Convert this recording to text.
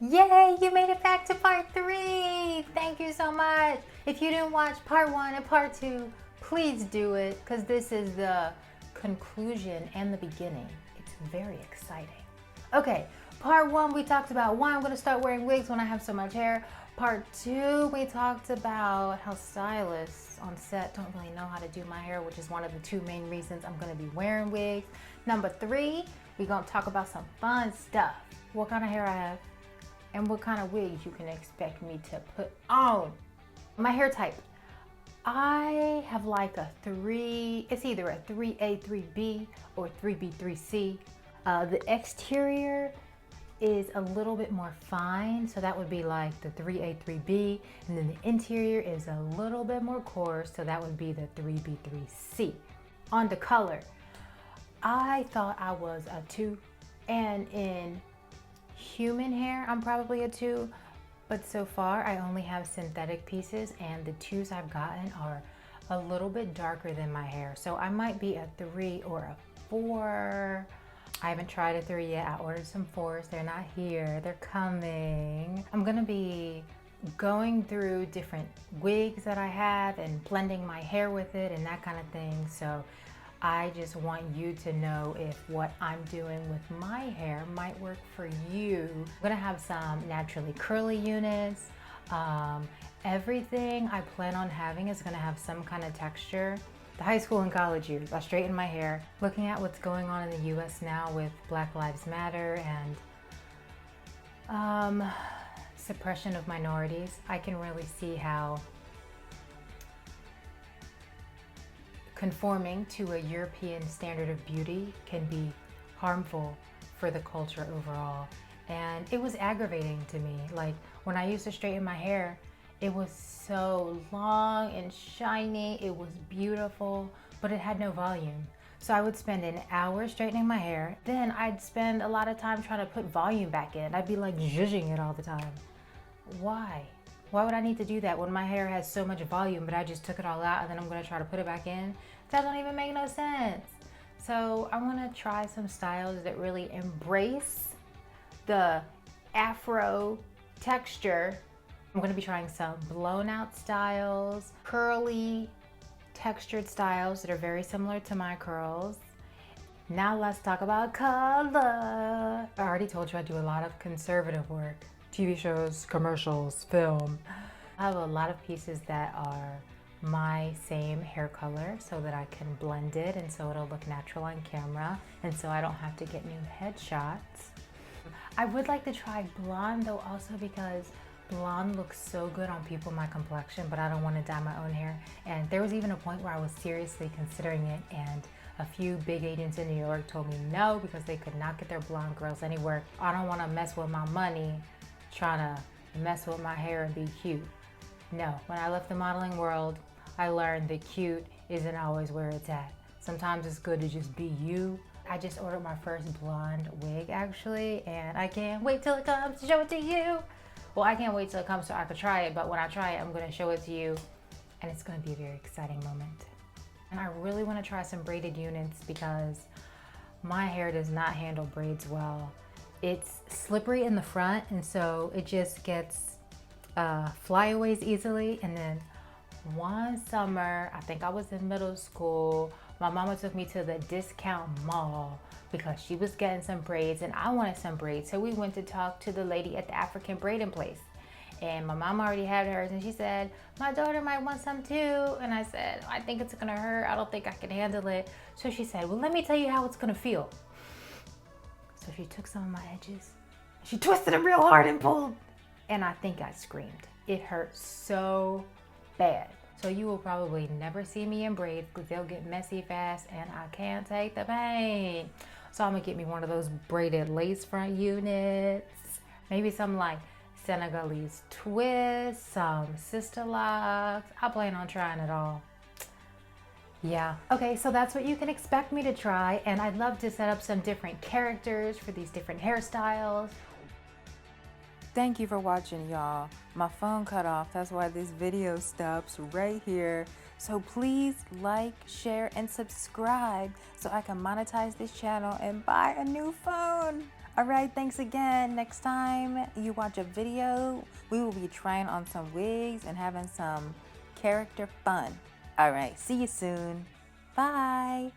Yay, you made it back to part 3. Thank you so much. If you didn't watch part 1 and part 2, please do it because this is the conclusion and the beginning. It's very exciting. Okay, part 1 we talked about why I'm going to start wearing wigs when I have so much hair. Part 2 we talked about how stylists on set don't really know how to do my hair, which is one of the 2 main reasons I'm going to be wearing wigs. Number 3, we're going to talk about some fun stuff. What kind of hair I have and what kind of wigs you can expect me to put on. My hair type, I have like a 3, it's either a 3A, 3B or 3B, 3C. The exterior is a little bit more fine, so that would be like the 3A, 3B, and then the interior is a little bit more coarse, so that would be the 3B, 3C. On the color, I thought I was a 2, and in human hair, I'm probably a 2, but so far I only have synthetic pieces and the 2s I've gotten are a little bit darker than my hair. So I might be a 3 or a 4. I haven't tried a 3 yet. I ordered some 4s. They're not here. They're coming. I'm gonna be going through different wigs that I have and blending my hair with it and that kind of thing. So I just want you to know if what I'm doing with my hair might work for you. I'm gonna have some naturally curly units. Everything I plan on having is gonna have some kind of texture. The high school and college years, I straightened my hair. Looking at what's going on in the US now with Black Lives Matter and suppression of minorities, I can really see how conforming to a European standard of beauty can be harmful for the culture overall. And it was aggravating to me. Like when I used to straighten my hair, it was so long and shiny, it was beautiful, but it had no volume. So I would spend an hour straightening my hair, then I'd spend a lot of time trying to put volume back in. I'd be like zhuzhing it all the time. Why? Why would I need to do that when my hair has so much volume, but I just took it all out and then I'm gonna try to put it back in? That don't even make no sense. So I wanna try some styles that really embrace the Afro texture. I'm gonna be trying some blown out styles, curly textured styles that are very similar to my curls. Now let's talk about color. I already told you I do a lot of conservative work. TV shows, commercials, film. I have a lot of pieces that are my same hair color so that I can blend it and so it'll look natural on camera and so I don't have to get new headshots. I would like to try blonde though also because blonde looks so good on people my complexion, but I don't want to dye my own hair. And there was even a point where I was seriously considering it and a few big agents in New York told me no because they could not get their blonde girls anywhere. I don't want to mess with my money trying to mess with my hair and be cute. No, when I left the modeling world, I learned that cute isn't always where it's at. Sometimes it's good to just be you. I just ordered my first blonde wig actually, and I can't wait till it comes to show it to you. Well, I can't wait till it comes so I could try it, but when I try it, I'm gonna show it to you, and it's gonna be a very exciting moment. And I really wanna try some braided units because my hair does not handle braids well. It's slippery in the front, and so it just gets flyaways easily. And then one summer, I think I was in middle school, my mama took me to the discount mall because she was getting some braids and I wanted some braids. So we went to talk to the lady at the African braiding place. And my mom already had hers and she said, my daughter might want some too. And I said, I think it's gonna hurt. I don't think I can handle it. So she said, well, let me tell you how it's gonna feel. So she took some of my edges, she twisted them real hard and pulled, and I think I screamed. It hurt so bad. So you will probably never see me in braids because they'll get messy fast and I can't take the pain. So I'm gonna get me one of those braided lace front units, maybe some like Senegalese twists, some sister locks. I plan on trying it all. Yeah, okay, so that's what you can expect me to try, and I'd love to set up some different characters for these different hairstyles. Thank you for watching, y'all. My phone cut off, that's why this video stops right here. So please like, share, and subscribe so I can monetize this channel and buy a new phone. All right, thanks again. Next time you watch a video, we will be trying on some wigs and having some character fun. All right, see you soon. Bye.